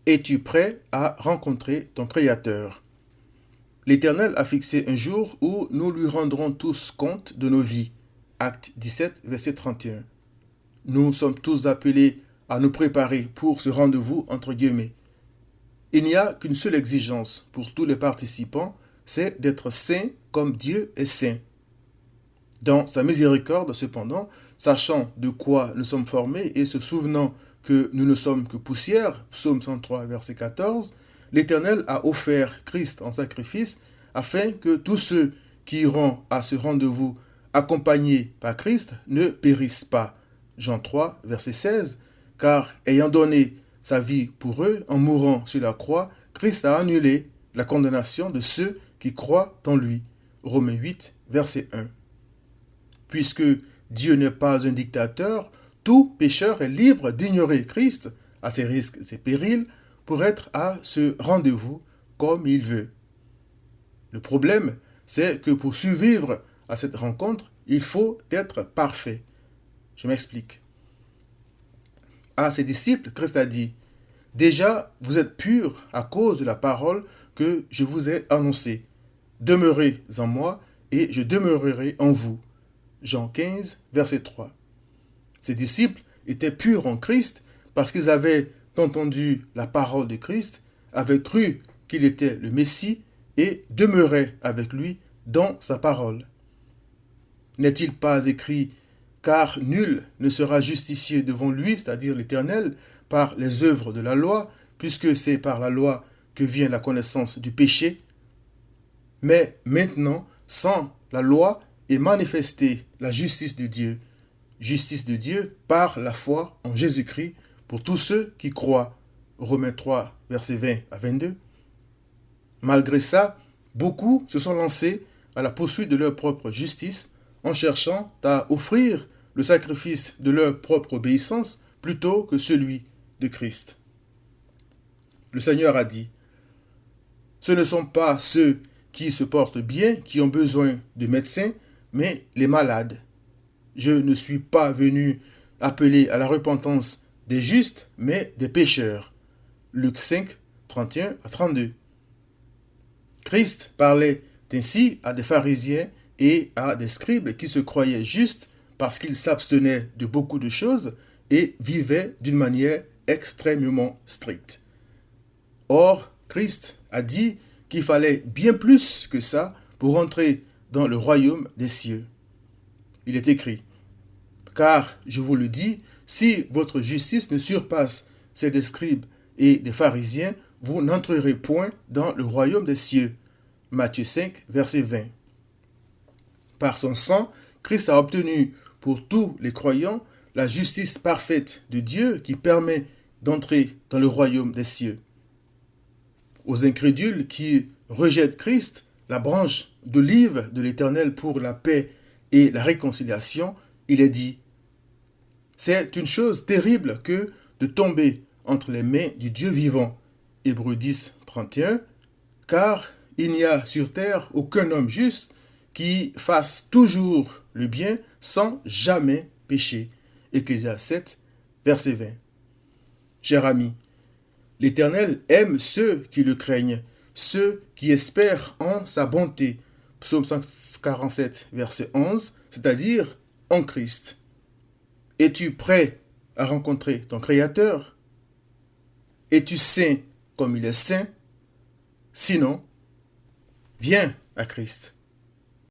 Es-tu prêt à rencontrer ton Créateur? L'Éternel a fixé un jour où nous lui rendrons tous compte de nos vies. Acte 17, verset 31. Nous sommes tous appelés à nous préparer pour ce rendez-vous entre guillemets. Il n'y a qu'une seule exigence pour tous les participants, c'est d'être saints comme Dieu est saint. Dans sa miséricorde, cependant, sachant de quoi nous sommes formés et se souvenant que nous ne sommes que poussière, psaume 103, verset 14, l'Éternel a offert Christ en sacrifice afin que tous ceux qui iront à ce rendez-vous accompagnés par Christ ne périssent pas. Jean 3, verset 16, car ayant donné sa vie pour eux en mourant sur la croix, Christ a annulé la condamnation de ceux qui croient en lui. Romains 8, verset 1. Puisque Dieu n'est pas un dictateur, tout pécheur est libre d'ignorer Christ à ses risques et ses périls pour être à ce rendez-vous comme il veut. Le problème, c'est que pour survivre à cette rencontre, il faut être parfait. Je m'explique. À ses disciples, Christ a dit, « Déjà, vous êtes purs à cause de la parole que je vous ai annoncée. Demeurez en moi et je demeurerai en vous. » Jean 15, verset 3. Ses disciples étaient purs en Christ parce qu'ils avaient entendu la parole de Christ, avaient cru qu'il était le Messie et demeuraient avec lui dans sa parole. N'est-il pas écrit « Car nul ne sera justifié devant lui, c'est-à-dire l'Éternel, par les œuvres de la loi, puisque c'est par la loi que vient la connaissance du péché. Mais maintenant, sans la loi, est manifestée la justice de Dieu par la foi en Jésus-Christ pour tous ceux qui croient. Romains 3, versets 20 à 22. Malgré ça, beaucoup se sont lancés à la poursuite de leur propre justice en cherchant à offrir le sacrifice de leur propre obéissance plutôt que celui de Christ. Le Seigneur a dit, « Ce ne sont pas ceux qui se portent bien qui ont besoin de médecins, mais les malades. Je ne suis pas venu appeler à la repentance des justes, mais des pécheurs. » Luc 5, 31 à 32. Christ parlait ainsi à des pharisiens et à des scribes qui se croyaient justes parce qu'ils s'abstenaient de beaucoup de choses et vivaient d'une manière extrêmement stricte. Or, Christ a dit qu'il fallait bien plus que ça pour entrer dans le royaume des cieux. Il est écrit, « Car, je vous le dis, si votre justice ne surpasse celle des scribes et des pharisiens, vous n'entrerez point dans le royaume des cieux. » Matthieu 5, verset 20. Par son sang, Christ a obtenu pour tous les croyants la justice parfaite de Dieu qui permet d'entrer dans le royaume des cieux. Aux incrédules qui rejettent Christ, la branche d'olive de l'Éternel pour la paix et la réconciliation, il est dit, « C'est une chose terrible que de tomber entre les mains du Dieu vivant. » Hébreux 10, 31, « Car il n'y a sur terre aucun homme juste qui fasse toujours le bien sans jamais pécher. » Ecclésiaste 7, verset 20. Cher ami, l'Éternel aime ceux qui le craignent, ceux qui espèrent en sa bonté. Psaume 147, verset 11, c'est-à-dire en Christ. Es-tu prêt à rencontrer ton Créateur? Es-tu saint comme il est saint? Sinon, viens à Christ.